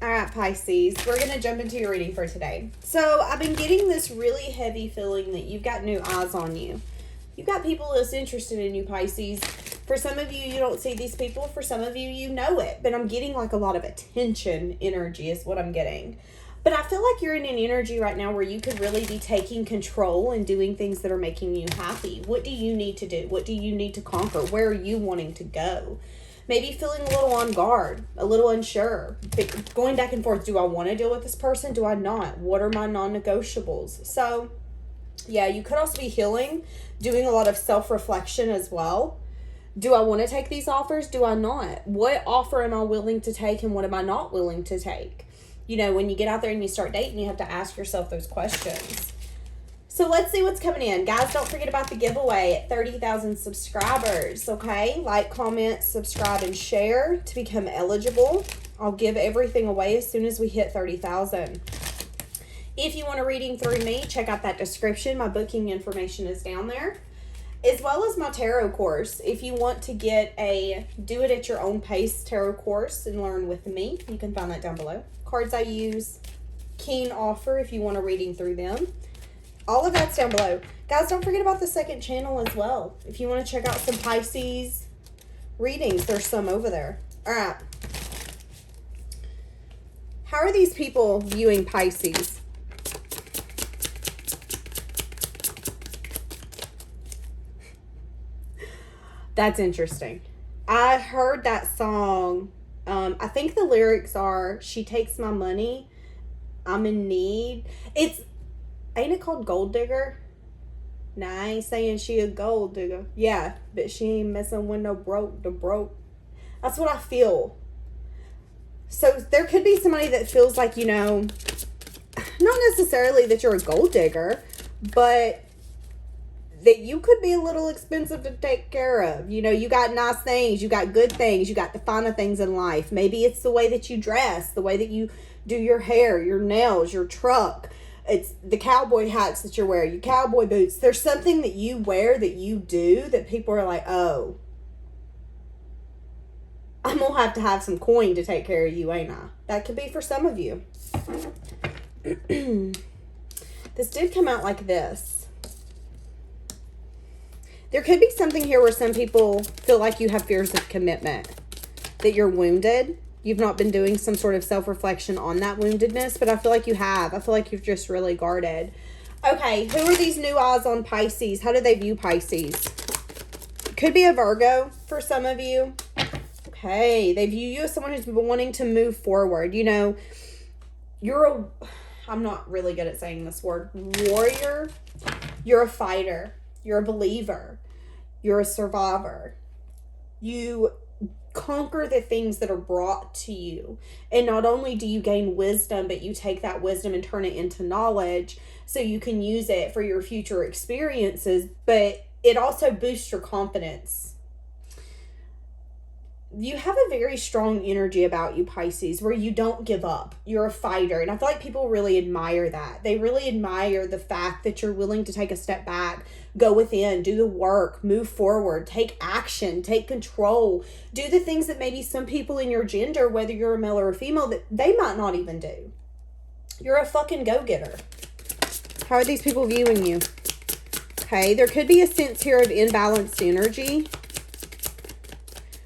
All right, Pisces, we're going to jump into your reading for today. So I've been getting this really heavy feeling that you've got new eyes on you. You've got people that's interested in you, Pisces. For some of you, you don't see these people. For some of you, you know it. But I'm getting like a lot of attention energy is what I'm getting. But I feel like you're in an energy right now where you could really be taking control and doing things that are making you happy. What do you need to do? What do you need to conquer? Where are you wanting to go? Maybe feeling a little on guard, a little unsure, going back and forth. Do I want to deal with this person? Do I not? What are my non-negotiables? So, yeah, you could also be healing, doing a lot of self-reflection as well. Do I want to take these offers? Do I not? What offer am I willing to take and what am I not willing to take? You know, when you get out there and you start dating, you have to ask yourself those questions. So let's see what's coming in. Guys, don't forget about the giveaway at 30,000 subscribers, okay? Like, comment, subscribe, and share to become eligible. I'll give everything away as soon as we hit 30,000. If you want a reading through me, check out that description. My booking information is down there, as well as my tarot course. If you want to get a do it at your own pace tarot course and learn with me, you can find that down below. Cards I use, keen offer if you want a reading through them. All of that's down below. Guys, don't forget about the second channel as well. If you want to check out some Pisces readings, there's some over there. All right. How are these people viewing Pisces? That's interesting. I heard that song. I think the lyrics are, she takes my money, I'm in need. Ain't it called Gold Digger? Nah, I ain't saying she a gold digger. Yeah, but she ain't messing with no broke. That's what I feel. So there could be somebody that feels like, you know, not necessarily that you're a gold digger, but that you could be a little expensive to take care of. You know, you got nice things, you got good things, you got the finer things in life. Maybe it's the way that you dress, the way that you do your hair, your nails, your truck. It's the cowboy hats that you're wearing, your cowboy boots. There's something that you wear, that you do, that people are like, oh, I'm going to have some coin to take care of you, ain't I? That could be for some of you. This did come out like this. There could be something here where some people feel like you have fears of commitment, that you're wounded. You've not been doing some sort of self-reflection on that woundedness, but I feel like you have. I feel like you've just really guarded. Okay, who are these new eyes on Pisces? How do they view Pisces? Could be a Virgo for some of you. Okay, they view you as someone who's been wanting to move forward. You know, I'm not really good at saying this word, warrior. You're a fighter. You're a believer. You're a survivor. You conquer the things that are brought to you. And not only do you gain wisdom, but you take that wisdom and turn it into knowledge so you can use it for your future experiences, but it also boosts your confidence. You have a very strong energy about you, Pisces, where you don't give up. You're a fighter. And I feel like people really admire that. They really admire the fact that you're willing to take a step back, go within, do the work, move forward, take action, take control, do the things that maybe some people in your gender, whether you're a male or a female, that they might not even do. You're a fucking go-getter. How are these people viewing you? Okay, there could be a sense here of imbalanced energy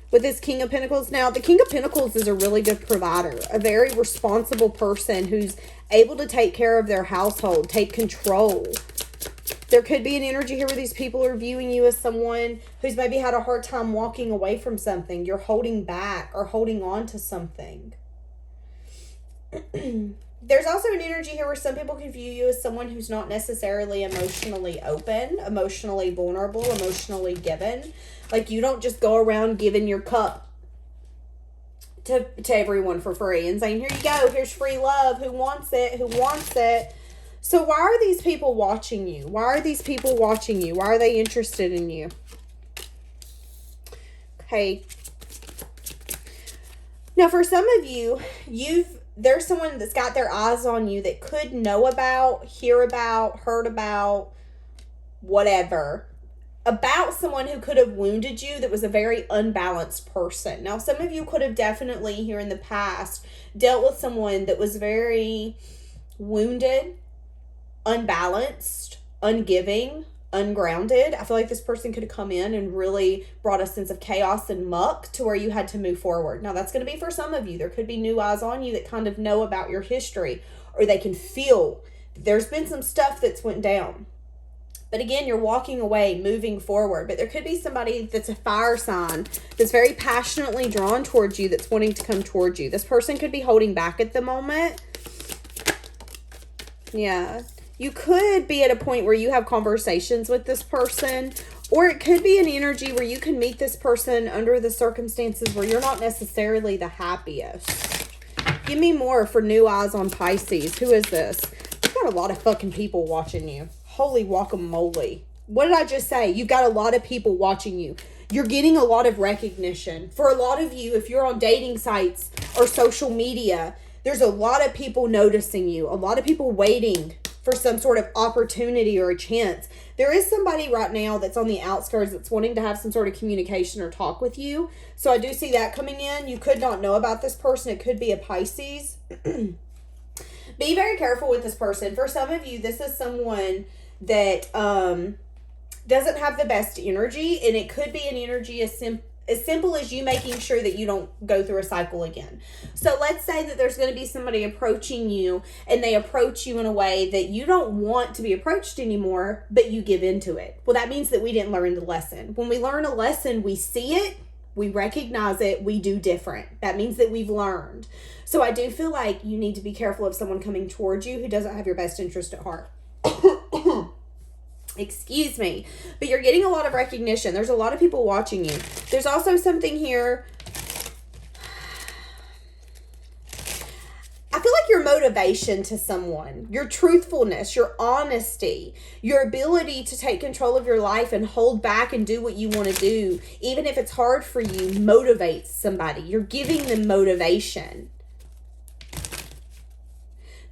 with this King of Pentacles. Now, the King of Pentacles is a really good provider, a very responsible person who's able to take care of their household, take control. There could be an energy here where these people are viewing you as someone who's maybe had a hard time walking away from something. You're holding back or holding on to something. There's also an energy here where some people can view you as someone who's not necessarily emotionally open, emotionally vulnerable, emotionally given. Like, you don't just go around giving your cup to everyone for free and saying, here you go, here's free love. Who wants it? Who wants it? So why are these people watching you? Why are these people watching you? Why are they interested in you? Okay. Now, for some of you, there's someone that's got their eyes on you that could know about, hear about, heard about, whatever, about someone who could have wounded you that was a very unbalanced person. Now, some of you could have definitely here in the past dealt with someone that was very wounded, unbalanced, ungiving, ungrounded. I feel like this person could have come in and really brought a sense of chaos and muck to where you had to move forward. Now, that's going to be for some of you. There could be new eyes on you that kind of know about your history, or they can feel there's been some stuff that's went down. But again, you're walking away, moving forward. But there could be somebody that's a fire sign that's very passionately drawn towards you, that's wanting to come towards you. This person could be holding back at the moment. Yeah. You could be at a point where you have conversations with this person, or it could be an energy where you can meet this person under the circumstances where you're not necessarily the happiest. Give me more for new eyes on Pisces. Who is this? You've got a lot of fucking people watching you. Holy guacamole. What did I just say? You've got a lot of people watching you. You're getting a lot of recognition. For a lot of you, if you're on dating sites or social media, there's a lot of people noticing you. A lot of people waiting for some sort of opportunity or a chance. There is somebody right now that's on the outskirts that's wanting to have some sort of communication or talk with you. So I do see that coming in. You could not know about this person. It could be a Pisces. Be very careful with this person. For some of you, this is someone that doesn't have the best energy, and it could be an energy as simple as you making sure that you don't go through a cycle again. So let's say that there's going to be somebody approaching you, and they approach you in a way that you don't want to be approached anymore, but you give into it. Well, that means that we didn't learn the lesson. When we learn a lesson, we see it, we recognize it, we do different. That means that we've learned. So I do feel like you need to be careful of someone coming towards you who doesn't have your best interest at heart. Excuse me. But you're getting a lot of recognition. There's a lot of people watching you. There's also something here. I feel like your motivation to someone, your truthfulness, your honesty, your ability to take control of your life and hold back and do what you want to do, even if it's hard for you, motivates somebody. You're giving them motivation.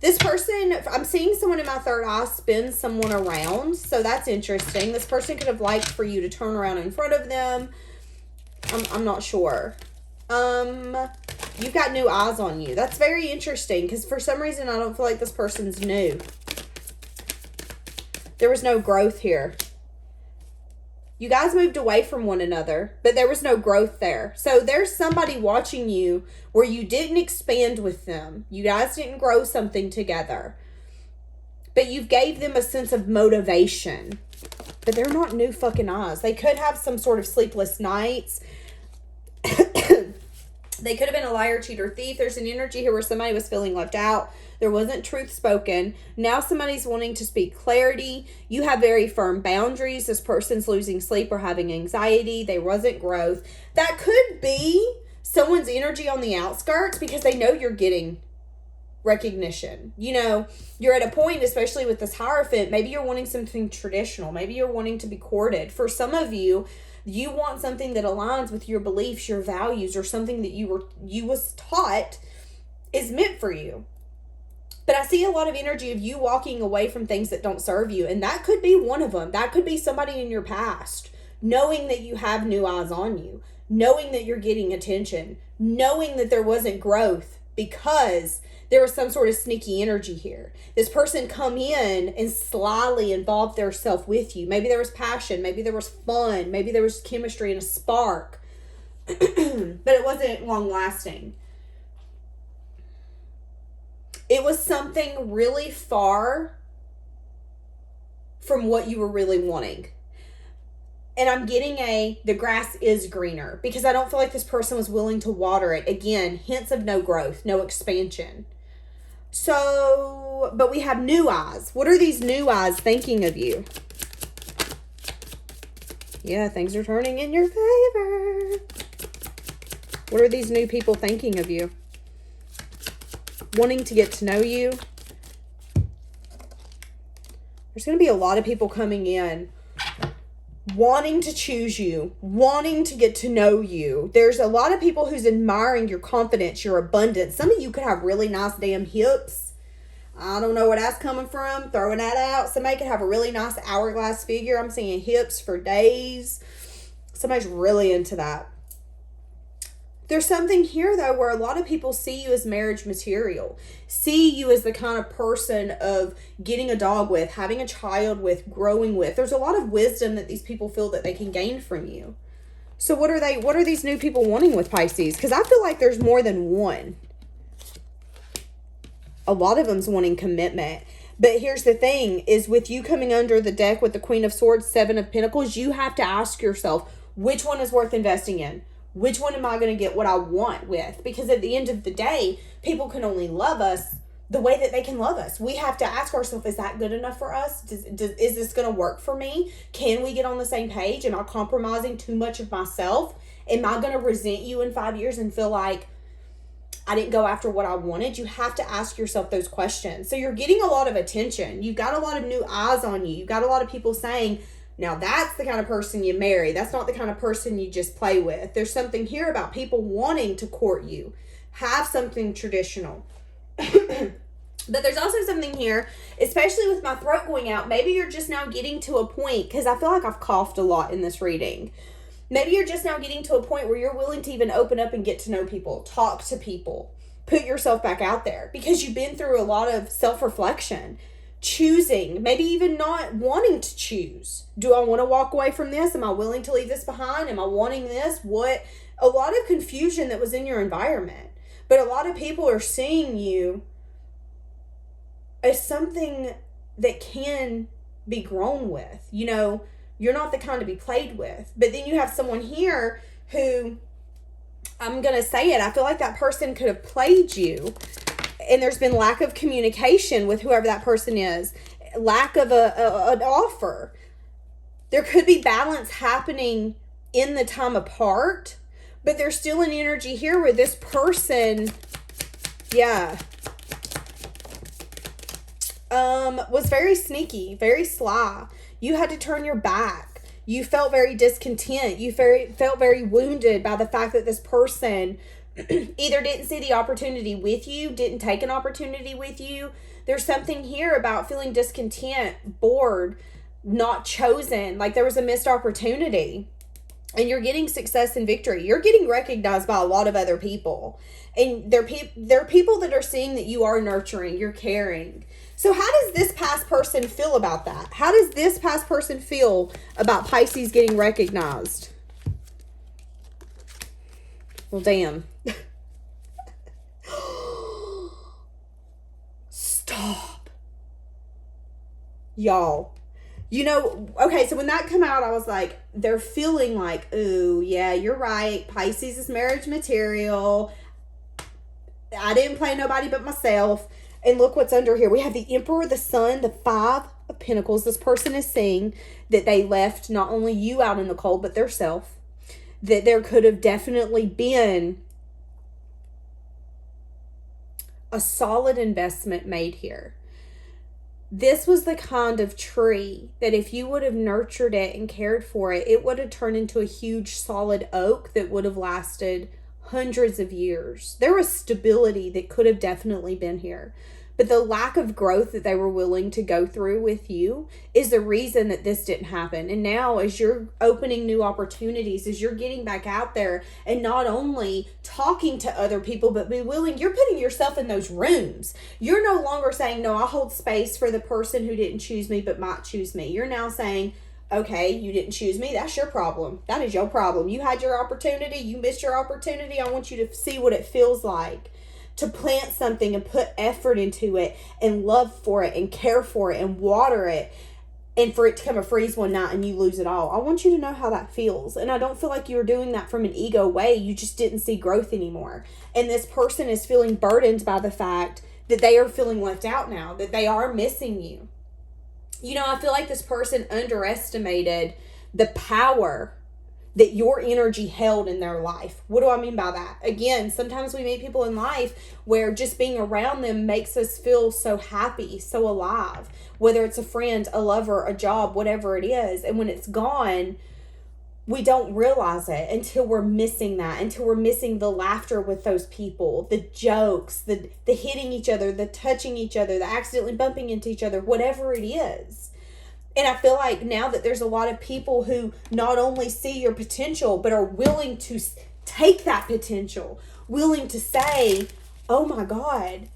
This person, I'm seeing someone in my third eye spin someone around. So that's interesting. This person could have liked for you to turn around in front of them. I'm not sure. You've got new eyes on you. That's very interesting because for some reason I don't feel like this person's new. There was no growth here. You guys moved away from one another, but there was no growth there. So there's somebody watching you where you didn't expand with them. You guys didn't grow something together. But you gave them a sense of motivation. But they're not new fucking eyes. They could have some sort of sleepless nights. They could have been a liar, cheater, thief. There's an energy here where somebody was feeling left out. There wasn't truth spoken. Now somebody's wanting to speak clarity. You have very firm boundaries. This person's losing sleep or having anxiety. There wasn't growth. That could be someone's energy on the outskirts because they know you're getting recognition. You know, you're at a point, especially with this Hierophant, maybe you're wanting something traditional. Maybe you're wanting to be courted. For some of you, you want something that aligns with your beliefs, your values, or something that you was taught is meant for you. But I see a lot of energy of you walking away from things that don't serve you. And that could be one of them. That could be somebody in your past. Knowing that you have new eyes on you. Knowing that you're getting attention. Knowing that there wasn't growth because there was some sort of sneaky energy here. This person come in and slyly involved their self with you. Maybe there was passion. Maybe there was fun. Maybe there was chemistry and a spark. But it wasn't long lasting. It was something really far from what you were really wanting. And I'm getting the grass is greener because I don't feel like this person was willing to water it. Again, hints of no growth, no expansion. So, but we have new eyes. What are these new eyes thinking of you? Yeah, things are turning in your favor. What are these new people thinking of you? Wanting to get to know you. There's going to be a lot of people coming in wanting to choose you, wanting to get to know you. There's a lot of people who's admiring your confidence, your abundance. Some of you could have really nice damn hips. I don't know where that's coming from. Throwing that out. Somebody could have a really nice hourglass figure. I'm seeing hips for days. Somebody's really into that. There's something here, though, where a lot of people see you as marriage material. See you as the kind of person of getting a dog with, having a child with, growing with. There's a lot of wisdom that these people feel that they can gain from you. So what are these new people wanting with Pisces? Because I feel like there's more than one. A lot of them's wanting commitment. But here's the thing, is with you coming under the deck with the Queen of Swords, Seven of Pentacles, you have to ask yourself, which one is worth investing in? Which one am I going to get what I want with? Because at the end of the day, people can only love us the way that they can love us. We have to ask ourselves, is that good enough for us? Is this going to work for me? Can we get on the same page? Am I compromising too much of myself? Am I going to resent you in 5 years and feel like I didn't go after what I wanted? You have to ask yourself those questions. So you're getting a lot of attention. You've got a lot of new eyes on you. You've got a lot of people saying, now that's the kind of person you marry. That's not the kind of person you just play with. There's something here about people wanting to court you. Have something traditional. But there's also something here, especially with my throat going out. Maybe you're just now getting to a point, because I feel like I've coughed a lot in this reading. Maybe you're just now getting to a point where you're willing to even open up and get to know people, talk to people, put yourself back out there, because you've been through a lot of self-reflection. Choosing, maybe even not wanting to choose. Do I want to walk away from this? Am I willing to leave this behind? Am I wanting this? What? A lot of confusion that was in your environment. But a lot of people are seeing you as something that can be grown with. You know, you're not the kind to be played with. But then you have someone here who, I'm going to say it, I feel like that person could have played you. And there's been lack of communication with whoever that person is. Lack of an offer. There could be balance happening in the time apart. But there's still an energy here where this person, was very sneaky, very sly. You had to turn your back. You felt very discontent. You felt very wounded by the fact that this person either didn't see the opportunity with you, didn't take an opportunity with you. There's something here about feeling discontent, bored, not chosen, like there was a missed opportunity. And you're getting success and victory. You're getting recognized by a lot of other people. And there are people that are seeing that you are nurturing, you're caring. So how does this past person feel about that? How does this past person feel about Pisces getting recognized? Well, damn. Stop. Y'all. You know, okay, so when that came out, I was like, they're feeling like, ooh, yeah, you're right. Pisces is marriage material. I didn't play nobody but myself. And look what's under here. We have the Emperor, the Sun, the Five of Pentacles. This person is saying that they left not only you out in the cold, but their self. That there could have definitely been a solid investment made here. This was the kind of tree that if you would have nurtured it and cared for it, it would have turned into a huge solid oak that would have lasted hundreds of years. There was stability that could have definitely been here. But the lack of growth that they were willing to go through with you is the reason that this didn't happen. And now as you're opening new opportunities, as you're getting back out there and not only talking to other people, but be willing, you're putting yourself in those rooms. You're no longer saying, no, I hold space for the person who didn't choose me but might choose me. You're now saying, okay, you didn't choose me. That's your problem. That is your problem. You had your opportunity. You missed your opportunity. I want you to see what it feels like to plant something and put effort into it and love for it and care for it and water it, and for it to come a freeze one night and you lose it all. I want you to know how that feels. And I don't feel like you were doing that from an ego way. You just didn't see growth anymore. And this person is feeling burdened by the fact that they are feeling left out now, that they are missing you. You know, I feel like this person underestimated the power that your energy held in their life. What do I mean by that? Again, sometimes we meet people in life where just being around them makes us feel so happy, so alive. Whether it's a friend, a lover, a job, whatever it is. And when it's gone, we don't realize it until we're missing that, until we're missing the laughter with those people, the jokes, the hitting each other, the touching each other, the accidentally bumping into each other, whatever it is. And I feel like now that there's a lot of people who not only see your potential, but are willing to take that potential, willing to say, oh my God,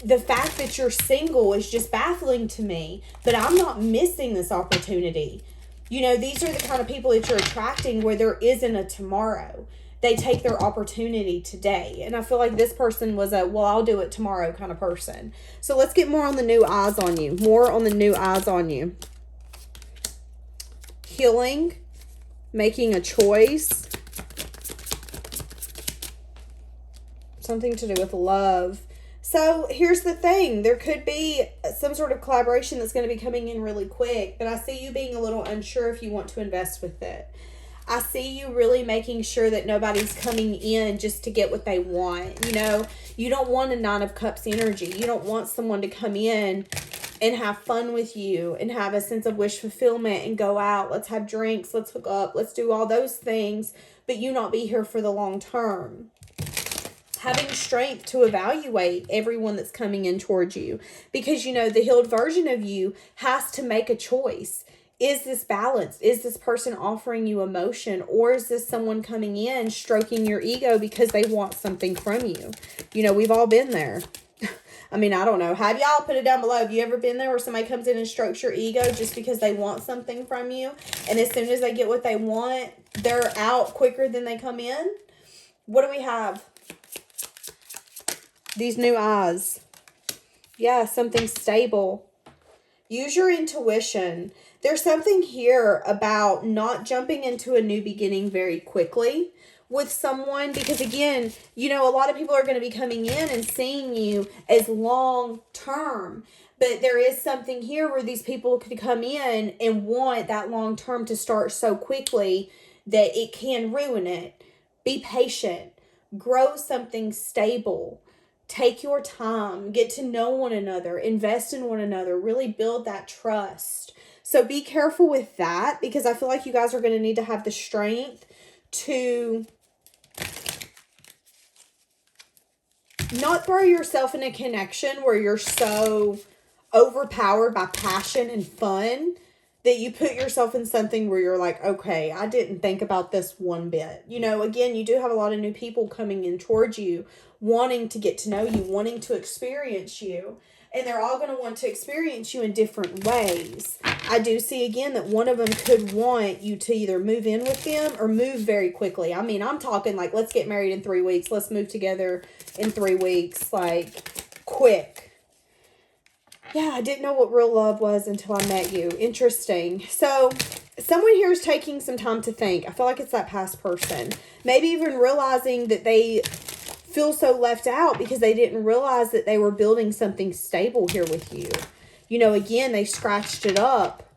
the fact that you're single is just baffling to me, but I'm not missing this opportunity. You know, these are the kind of people that you're attracting where there isn't a tomorrow. They take their opportunity today. And I feel like this person was a, well, I'll do it tomorrow kind of person. So let's get more on the new eyes on you. More on the new eyes on you. Healing, making a choice, something to do with love. So here's the thing. There could be some sort of collaboration that's going to be coming in really quick, but I see you being a little unsure if you want to invest with it. I see you really making sure that nobody's coming in just to get what they want. You know, you don't want a Nine of Cups energy. You don't want someone to come in and have fun with you and have a sense of wish fulfillment and go out. Let's have drinks. Let's hook up. Let's do all those things, but you not be here for the long term. Having strength to evaluate everyone that's coming in towards you, because, you know, the healed version of you has to make a choice. Is this balanced? Is this person offering you emotion, or is this someone coming in stroking your ego because they want something from you? You know, we've all been there. I mean, I don't know. Have y'all, put it down below. Have you ever been there where somebody comes in and strokes your ego just because they want something from you? And as soon as they get what they want, they're out quicker than they come in? What do we have? These new eyes. Yeah, something stable. Use your intuition. There's something here about not jumping into a new beginning very quickly with someone, because again, you know, a lot of people are going to be coming in and seeing you as long term, but there is something here where these people could come in and want that long term to start so quickly that it can ruin it. Be patient. Grow something stable. Take your time. Get to know one another. Invest in one another. Really build that trust. So be careful with that, because I feel like you guys are going to need to have the strength to not throw yourself in a connection where you're so overpowered by passion and fun that you put yourself in something where you're like, okay, I didn't think about this one bit. You know, again, you do have a lot of new people coming in towards you, wanting to get to know you, wanting to experience you. And they're all going to want to experience you in different ways. I do see again that one of them could want you to either move in with them or move very quickly. I mean, I'm talking like, let's get married in 3 weeks. Let's move together in 3 weeks. Like, quick. Yeah, I didn't know what real love was until I met you. Interesting. So, someone here is taking some time to think. I feel like it's that past person. Maybe even realizing that they feel so left out because they didn't realize that they were building something stable here with you. You know, again, they scratched it up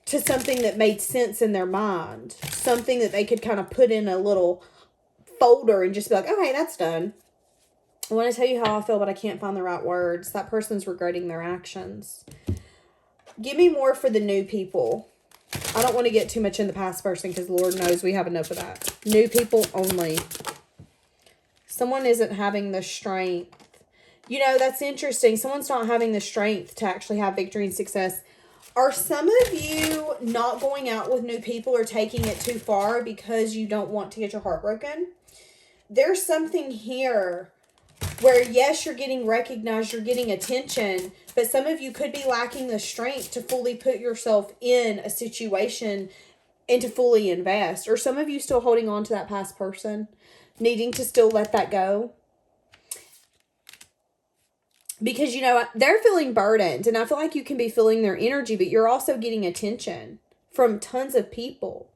to something that made sense in their mind. Something that they could kind of put in a little folder and just be like, okay, that's done. I want to tell you how I feel, but I can't find the right words. That person's regretting their actions. Give me more for the new people. I don't want to get too much in the past person because Lord knows we have enough of that. New people only. Someone isn't having the strength. You know, that's interesting. Someone's not having the strength to actually have victory and success. Are some of you not going out with new people or taking it too far because you don't want to get your heart broken? There's something here where, yes, you're getting recognized, you're getting attention, but some of you could be lacking the strength to fully put yourself in a situation and to fully invest. Or some of you still holding on to that past person, needing to still let that go. Because, you know, they're feeling burdened, and I feel like you can be feeling their energy, but you're also getting attention from tons of people.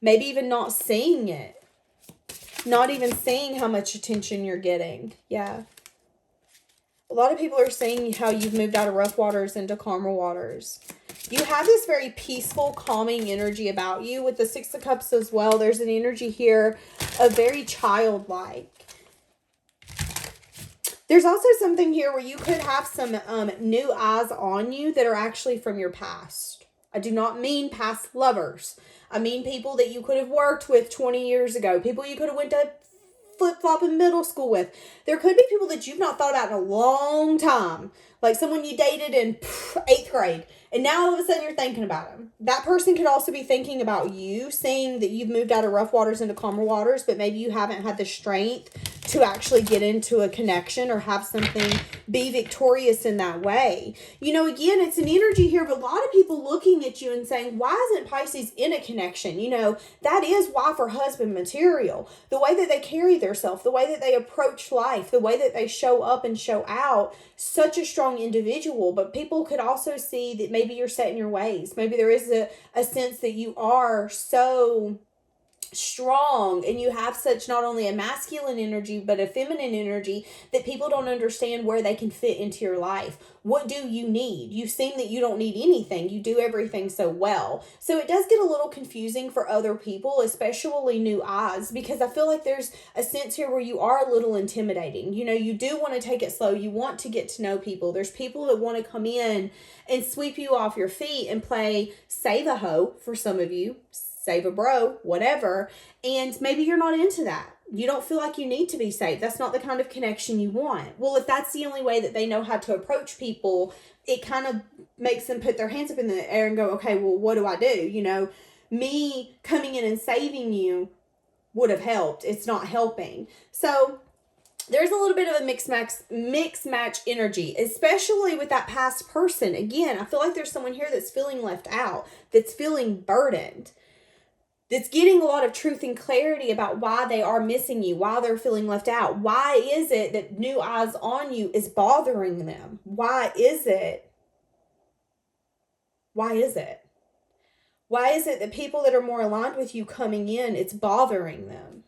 Maybe even not seeing it. Not even seeing how much attention you're getting. Yeah. A lot of people are saying how you've moved out of rough waters into calmer waters. You have this very peaceful, calming energy about you. With the Six of Cups as well, there's an energy here of very childlike. There's also something here where you could have some new eyes on you that are actually from your past. I do not mean past lovers. I mean people that you could have worked with 20 years ago. People you could have went to flip-flop in middle school with. There could be people that you've not thought about in a long time. Like someone you dated in 8th grade. And now all of a sudden you're thinking about them. That person could also be thinking about you, seeing that you've moved out of rough waters into calmer waters, but maybe you haven't had the strength to actually get into a connection or have something be victorious in that way. You know, again, it's an energy here of a lot of people looking at you and saying, why isn't Pisces in a connection? You know, that is wife or husband material. The way that they carry themselves, the way that they approach life, the way that they show up and show out, such a strong individual. But people could also see that maybe you're set in your ways. Maybe there is a sense that you are so strong and you have such not only a masculine energy but a feminine energy that people don't understand where they can fit into your life. What do you need? You seem that you don't need anything. You do everything so well. So it does get a little confusing for other people, especially new eyes, because I feel like there's a sense here where you are a little intimidating. You know, you do want to take it slow. You want to get to know people. There's people that want to come in and sweep you off your feet and play save a hoe for some of you, save a bro, whatever. And maybe you're not into that. You don't feel like you need to be saved. That's not the kind of connection you want. Well, if that's the only way that they know how to approach people, it kind of makes them put their hands up in the air and go, okay, well, what do I do? You know, me coming in and saving you would have helped. It's not helping. So there's a little bit of a mix match energy, especially with that past person. Again, I feel like there's someone here that's feeling left out, that's feeling burdened, that's getting a lot of truth and clarity about why they are missing you, why they're feeling left out. Why is it that new eyes on you is bothering them? Why is it? Why is it? Why is it that people that are more aligned with you coming in, it's bothering them?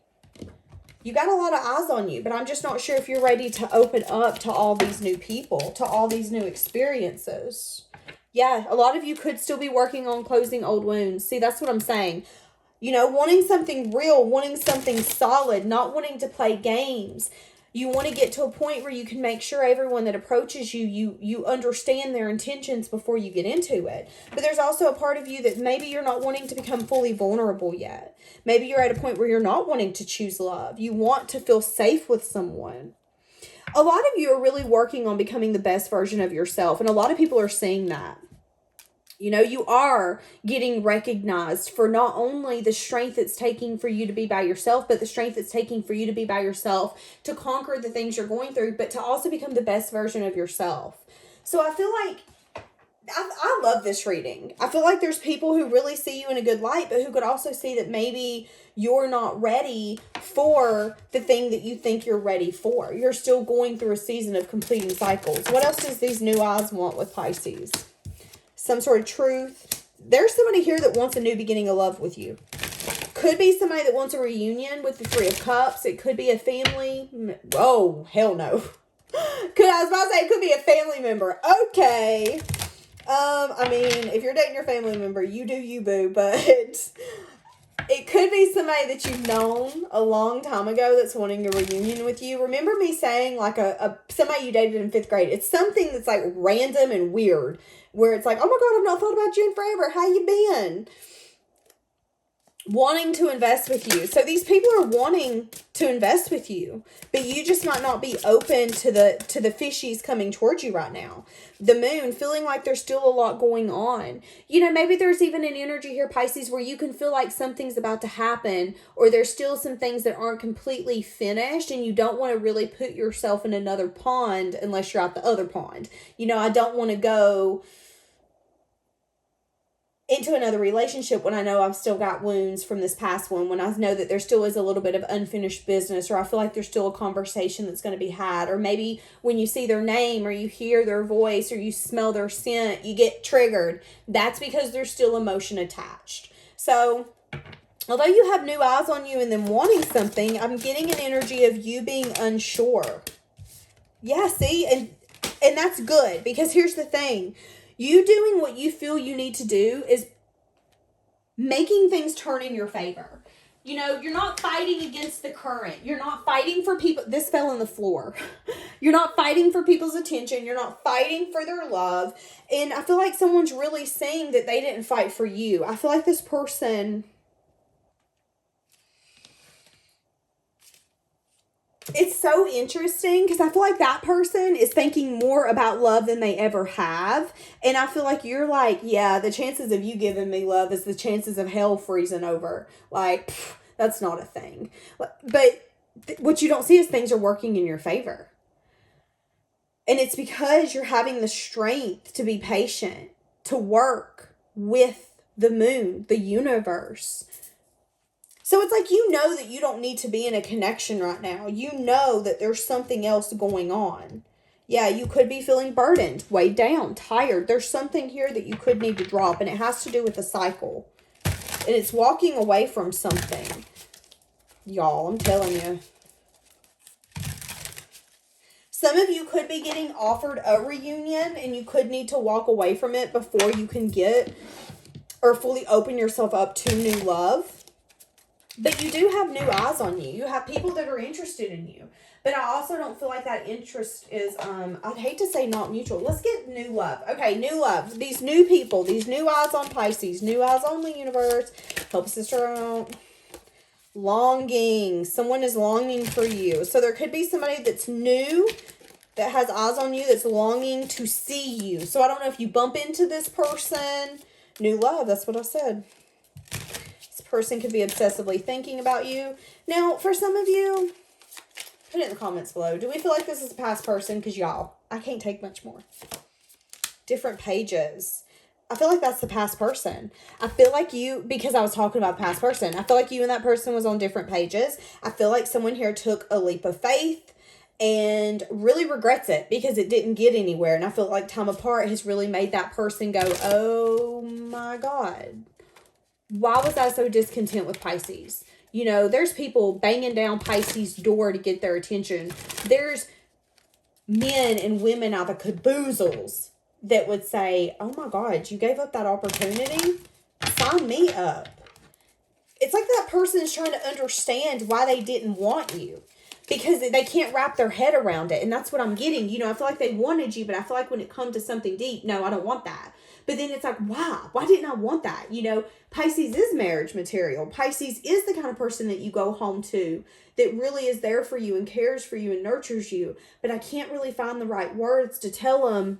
You got a lot of eyes on you, but I'm just not sure if you're ready to open up to all these new people, to all these new experiences. Yeah, a lot of you could still be working on closing old wounds. See, that's what I'm saying. You know, wanting something real, wanting something solid, not wanting to play games. You want to get to a point where you can make sure everyone that approaches you, you understand their intentions before you get into it. But there's also a part of you that maybe you're not wanting to become fully vulnerable yet. Maybe you're at a point where you're not wanting to choose love. You want to feel safe with someone. A lot of you are really working on becoming the best version of yourself. And a lot of people are seeing that. You know, you are getting recognized for not only the strength it's taking for you to be by yourself, but the strength it's taking for you to be by yourself, to conquer the things you're going through, but to also become the best version of yourself. So I feel like I love this reading. I feel like there's people who really see you in a good light, but who could also see that maybe you're not ready for the thing that you think you're ready for. You're still going through a season of completing cycles. What else does these new eyes want with Pisces? Some sort of truth. There's somebody here that wants a new beginning of love with you. Could be somebody that wants a reunion with the Three of Cups. It could be a family. Oh, hell no. I was about to say it could be a family member. Okay. I mean, if you're dating your family member, you do you, boo. But it could be somebody that you've known a long time ago that's wanting a reunion with you. Remember me saying like somebody you dated in 5th grade. It's something that's like random and weird, where it's like, oh my God, I've not thought about you in forever. How you been? Wanting to invest with you. So these people are wanting to invest with you, but you just might not be open to the fishies coming towards you right now. The moon, feeling like there's still a lot going on. You know, maybe there's even an energy here, Pisces, where you can feel like something's about to happen, or there's still some things that aren't completely finished, and you don't want to really put yourself in another pond unless you're at the other pond. You know, I don't want to go into another relationship when I know I've still got wounds from this past one, when I know that there still is a little bit of unfinished business, or I feel like there's still a conversation that's going to be had, or maybe when you see their name or you hear their voice or you smell their scent, you get triggered. That's because there's still emotion attached. So although you have new eyes on you and them wanting something, I'm getting an energy of you being unsure. Yeah, see, and that's good, because here's the thing. You doing what you feel you need to do is making things turn in your favor. You know, you're not fighting against the current. You're not fighting for people. This fell on the floor. You're not fighting for people's attention. You're not fighting for their love. And I feel like someone's really saying that they didn't fight for you. I feel like this person, it's so interesting because I feel like that person is thinking more about love than they ever have. And I feel like you're like, yeah, the chances of you giving me love is the chances of hell freezing over. Like, that's not a thing. But what you don't see is things are working in your favor. And it's because you're having the strength to be patient, to work with the moon, the universe. So it's like, you know that you don't need to be in a connection right now. You know that there's something else going on. Yeah, you could be feeling burdened, weighed down, tired. There's something here that you could need to drop, and it has to do with a cycle. And it's walking away from something. Y'all, I'm telling you. Some of you could be getting offered a reunion, and you could need to walk away from it before you can get or fully open yourself up to new love. But you do have new eyes on you. You have people that are interested in you. But I also don't feel like that interest is, I'd hate to say not mutual. Let's get new love. Okay, new love. These new people, these new eyes on Pisces, new eyes on the universe. Help a sister out. Longing. Someone is longing for you. So there could be somebody that's new, that has eyes on you, that's longing to see you. So I don't know if you bump into this person. New love, that's what I said. Person could be obsessively thinking about you. Now, for some of you, put it in the comments below. Do we feel like this is a past person? Because y'all, I can't take much more. Different pages. I feel like that's the past person. I feel like you, because I was talking about the past person, I feel like you and that person was on different pages. I feel like someone here took a leap of faith and really regrets it because it didn't get anywhere. And I feel like time apart has really made that person go, oh my God. Why was I so discontent with Pisces? You know, there's people banging down Pisces' door to get their attention. There's men and women out of caboozles that would say, oh my God, you gave up that opportunity? Sign me up. It's like that person is trying to understand why they didn't want you. Because they can't wrap their head around it. And that's what I'm getting. You know, I feel like they wanted you, but I feel like when it comes to something deep, no, I don't want that. But then it's like, why? Why didn't I want that? You know, Pisces is marriage material. Pisces is the kind of person that you go home to, that really is there for you and cares for you and nurtures you. But I can't really find the right words to tell them,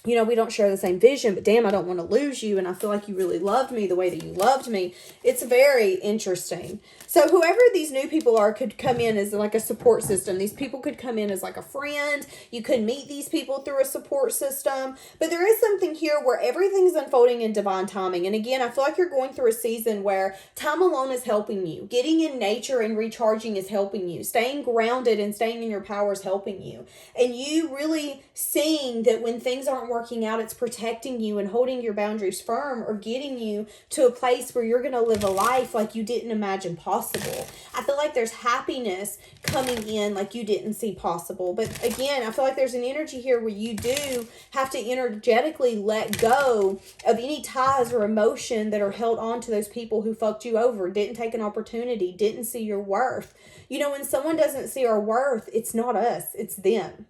you know, we don't share the same vision, but damn, I don't want to lose you. And I feel like you really loved me the way that you loved me. It's very interesting. So whoever these new people are could come in as like a support system. These people could come in as like a friend. You could meet these people through a support system. But there is something here where everything's unfolding in divine timing. And again, I feel like you're going through a season where time alone is helping you. Getting in nature and recharging is helping you. Staying grounded and staying in your power is helping you. And you really seeing that when things aren't working out, it's protecting you and holding your boundaries firm, or getting you to a place where you're going to live a life like you didn't imagine possible. I feel like there's happiness coming in like you didn't see possible. But again, I feel like there's an energy here where you do have to energetically let go of any ties or emotion that are held on to those people who fucked you over, didn't take an opportunity, didn't see your worth. You know, when someone doesn't see our worth, it's not us, it's them.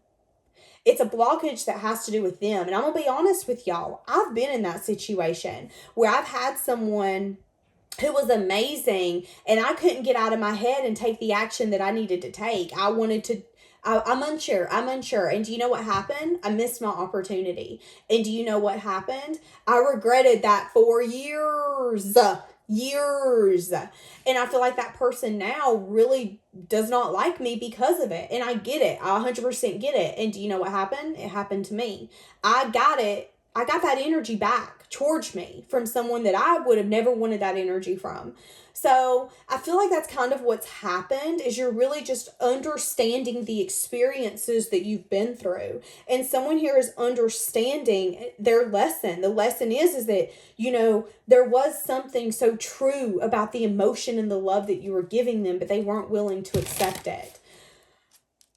It's a blockage that has to do with them. And I'm going to be honest with y'all. I've been in that situation where I've had someone who was amazing and I couldn't get out of my head and take the action that I needed to take. I'm unsure. And do you know what happened? I missed my opportunity. And do you know what happened? I regretted that for years. And I feel like that person now really does not like me because of it. And I get it. I 100% get it. And do you know what happened? It happened to me. I got it. I got that energy back towards me from someone that I would have never wanted that energy from. So I feel like that's kind of what's happened, is you're really just understanding the experiences that you've been through. And someone here is understanding their lesson. The lesson is that, you know, there was something so true about the emotion and the love that you were giving them, but they weren't willing to accept it.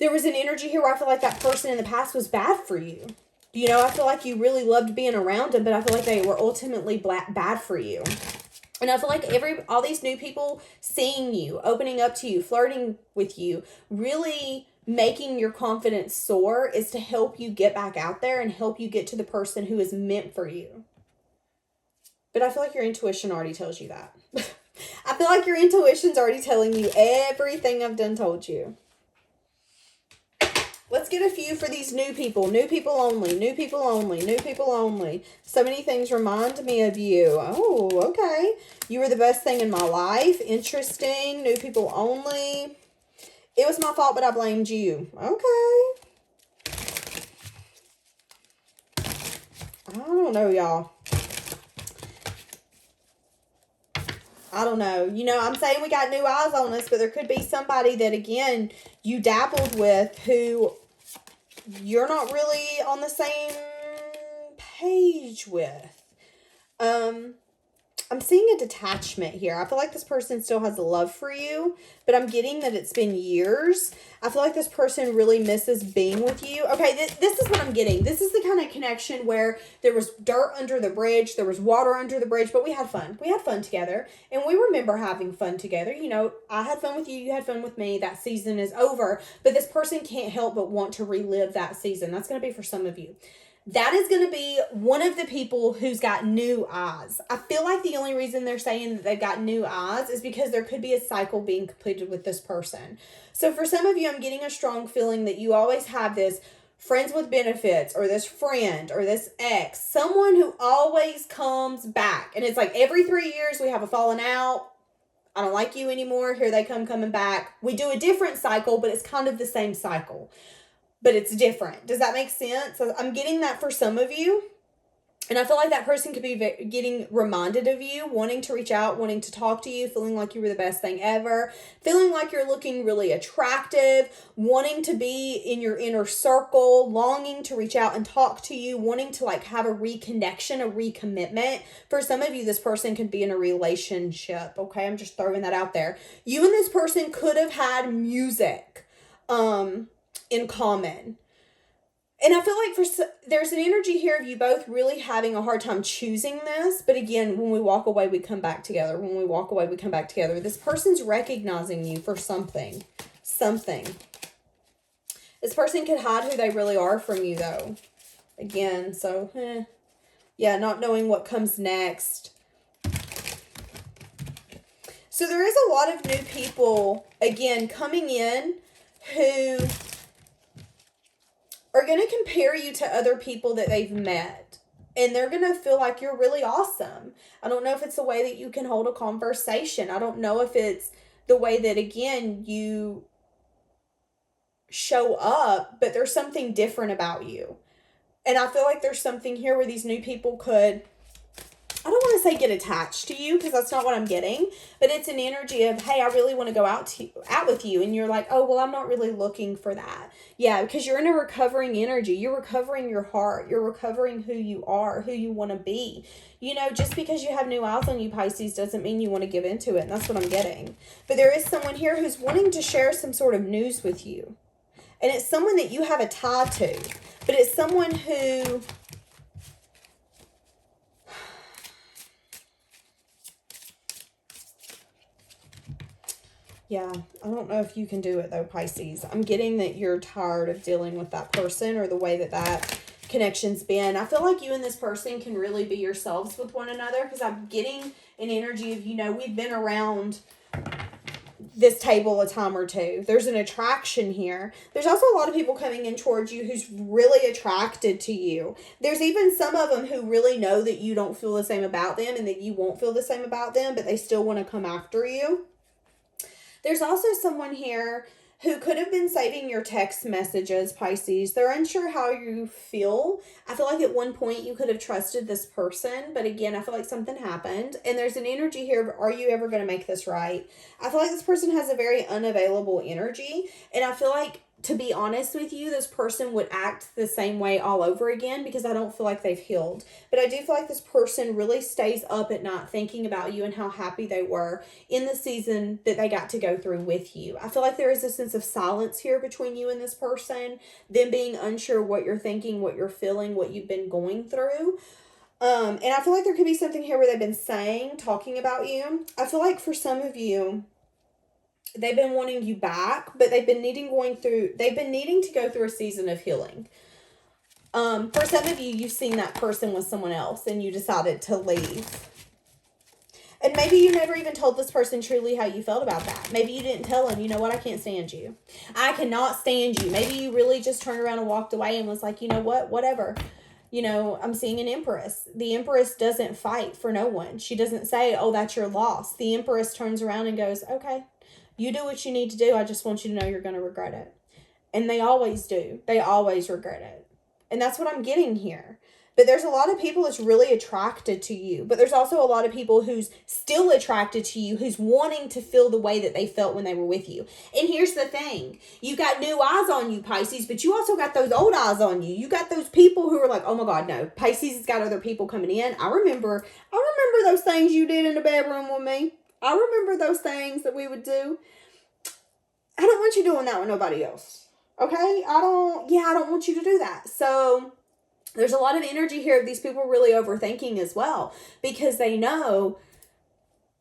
There was an energy here where I feel like that person in the past was bad for you. You know, I feel like you really loved being around them, but I feel like they were ultimately bad for you. And I feel like all these new people seeing you, opening up to you, flirting with you, really making your confidence soar is to help you get back out there and help you get to the person who is meant for you. But I feel like your intuition already tells you that. I feel like your intuition's already telling you everything I've done told you. Let's get a few for these new people. New people only. New people only. New people only. So many things remind me of you. Oh, okay. You were the best thing in my life. Interesting. New people only. It was my fault, but I blamed you. Okay. I don't know, y'all. I don't know. You know, I'm saying we got new eyes on us, but there could be somebody that, again, you dabbled with who you're not really on the same page with. I'm seeing a detachment here. I feel like this person still has a love for you, but I'm getting that it's been years. I feel like this person really misses being with you. Okay, this is what I'm getting. This is the kind of connection where there was dirt under the bridge, there was water under the bridge, but we had fun. We had fun together, and we remember having fun together. You know, I had fun with you, you had fun with me. That season is over, but this person can't help but want to relive that season. That's going to be for some of you. That is going to be one of the people who's got new eyes. I feel like the only reason they're saying that they've got new eyes is because there could be a cycle being completed with this person. So for some of you, I'm getting a strong feeling that you always have this friends with benefits or this friend or this ex, someone who always comes back. And it's like every 3 years we have a falling out. I don't like you anymore. Here they come coming back. We do a different cycle, but it's kind of the same cycle. But it's different. Does that make sense? So I'm getting that for some of you. And I feel like that person could be getting reminded of you, wanting to reach out, wanting to talk to you, feeling like you were the best thing ever, feeling like you're looking really attractive, wanting to be in your inner circle, longing to reach out and talk to you, wanting to like have a reconnection, a recommitment. For some of you, this person could be in a relationship. Okay, I'm just throwing that out there. You and this person could have had music in common. And I feel like there's an energy here of you both really having a hard time choosing this. But again, when we walk away, we come back together. When we walk away, we come back together. This person's recognizing you for something. Something. This person could hide who they really are from you, though. Again, so, yeah, not knowing what comes next. So there is a lot of new people, again, coming in who are going to compare you to other people that they've met. And they're going to feel like you're really awesome. I don't know if it's the way that you can hold a conversation. I don't know if it's the way that, again, you show up, but there's something different about you. And I feel like there's something here where these new people could, I don't want to say get attached to you because that's not what I'm getting, but it's an energy of, hey, I really want to go out with you. And you're like, oh, well, I'm not really looking for that. Yeah, because you're in a recovering energy. You're recovering your heart. You're recovering who you are, who you want to be. You know, just because you have new eyes on you, Pisces, doesn't mean you want to give into it. And that's what I'm getting. But there is someone here who's wanting to share some sort of news with you. And it's someone that you have a tie to. But it's someone who... Yeah, I don't know if you can do it though, Pisces. I'm getting that you're tired of dealing with that person or the way that that connection's been. I feel like you and this person can really be yourselves with one another because I'm getting an energy of, you know, we've been around this table a time or two. There's an attraction here. There's also a lot of people coming in towards you who's really attracted to you. There's even some of them who really know that you don't feel the same about them and that you won't feel the same about them, but they still want to come after you. There's also someone here who could have been saving your text messages, Pisces. They're unsure how you feel. I feel like at one point you could have trusted this person, but again, I feel like something happened. And there's an energy here of, are you ever going to make this right? I feel like this person has a very unavailable energy, and I feel like, to be honest with you, this person would act the same way all over again because I don't feel like they've healed. But I do feel like this person really stays up at night thinking about you and how happy they were in the season that they got to go through with you. I feel like there is a sense of silence here between you and this person, them being unsure what you're thinking, what you're feeling, what you've been going through. And I feel like there could be something here where they've been talking about you. I feel like for some of you, They've been wanting you back, but they've been needing to go through a season of healing. For some of you, you've seen that person with someone else and you decided to leave. And maybe you never even told this person truly how you felt about that. Maybe you didn't tell them, you know what, I can't stand you. I cannot stand you. Maybe you really just turned around and walked away and was like, you know what, whatever. You know, I'm seeing an empress. The empress doesn't fight for no one. She doesn't say, oh, that's your loss. The empress turns around and goes, okay, you do what you need to do. I just want you to know you're going to regret it. And they always do. They always regret it. And that's what I'm getting here. But there's a lot of people that's really attracted to you. But there's also a lot of people who's still attracted to you, who's wanting to feel the way that they felt when they were with you. And here's the thing. You got new eyes on you, Pisces, but you also got those old eyes on you. You got those people who are like, oh my God, no. Pisces has got other people coming in. I remember those things you did in the bedroom with me. I remember those things that we would do. I don't want you doing that with nobody else. Okay? I don't want you to do that. So there's a lot of energy here of these people really overthinking as well, because they know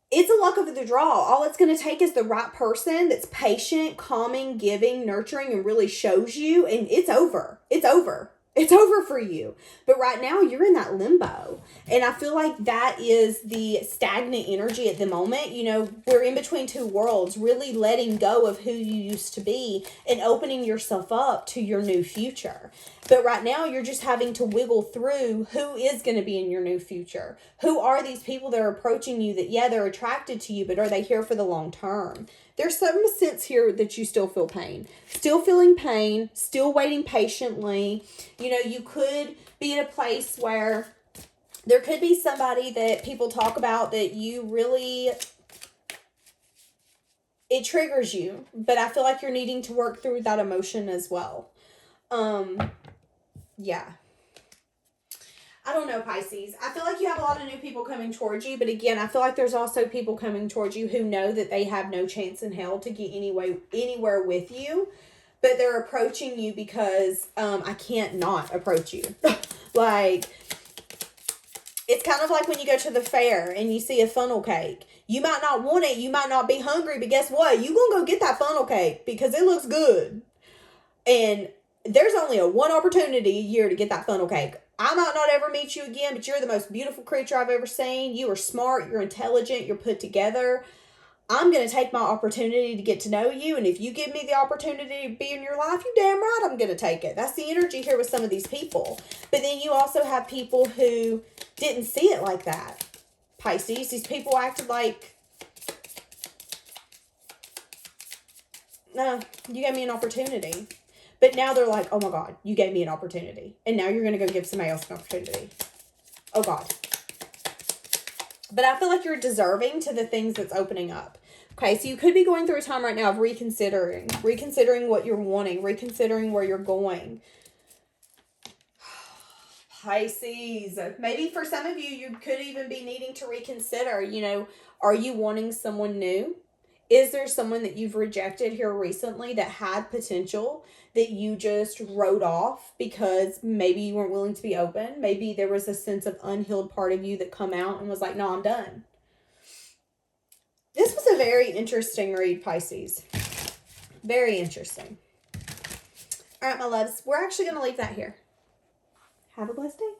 it's a luck of the draw. All it's going to take is the right person that's patient, calming, giving, nurturing, and really shows you, and it's over. It's over. It's over for you. But right now, you're in that limbo. And I feel like that is the stagnant energy at the moment. You know, we're in between two worlds, really letting go of who you used to be and opening yourself up to your new future. But right now, you're just having to wiggle through who is going to be in your new future. Who are these people that are approaching you that, yeah, they're attracted to you, but are they here for the long term? There's some sense here that you still feel pain. Still feeling pain, still waiting patiently. You know, you could be in a place where there could be somebody that people talk about that you really, it triggers you. But I feel like you're needing to work through that emotion as well. Yeah. I don't know, Pisces. I feel like you have a lot of new people coming towards you. But again, I feel like there's also people coming towards you who know that they have no chance in hell to get anywhere with you. But they're approaching you because I can't not approach you. Like, it's kind of like when you go to the fair and you see a funnel cake. You might not want it. You might not be hungry. But guess what? You're going to go get that funnel cake because it looks good. And there's only one opportunity a year to get that funnel cake. I might not ever meet you again, but you're the most beautiful creature I've ever seen. You are smart, you're intelligent, you're put together. I'm going to take my opportunity to get to know you, and if you give me the opportunity to be in your life, you damn right I'm going to take it. That's the energy here with some of these people. But then you also have people who didn't see it like that. Pisces, these people acted like, no, you gave me an opportunity. But now they're like, oh my God, you gave me an opportunity. And now you're going to go give somebody else an opportunity. Oh God. But I feel like you're deserving to the things that's opening up. Okay, so you could be going through a time right now of reconsidering what you're wanting, reconsidering where you're going. Pisces. Maybe for some of you, you could even be needing to reconsider, you know, are you wanting someone new? Is there someone that you've rejected here recently that had potential that you just wrote off because maybe you weren't willing to be open? Maybe there was a sense of unhealed part of you that come out and was like, no, I'm done. This was a very interesting read, Pisces. Very interesting. All right, my loves, we're actually going to leave that here. Have a blessed day.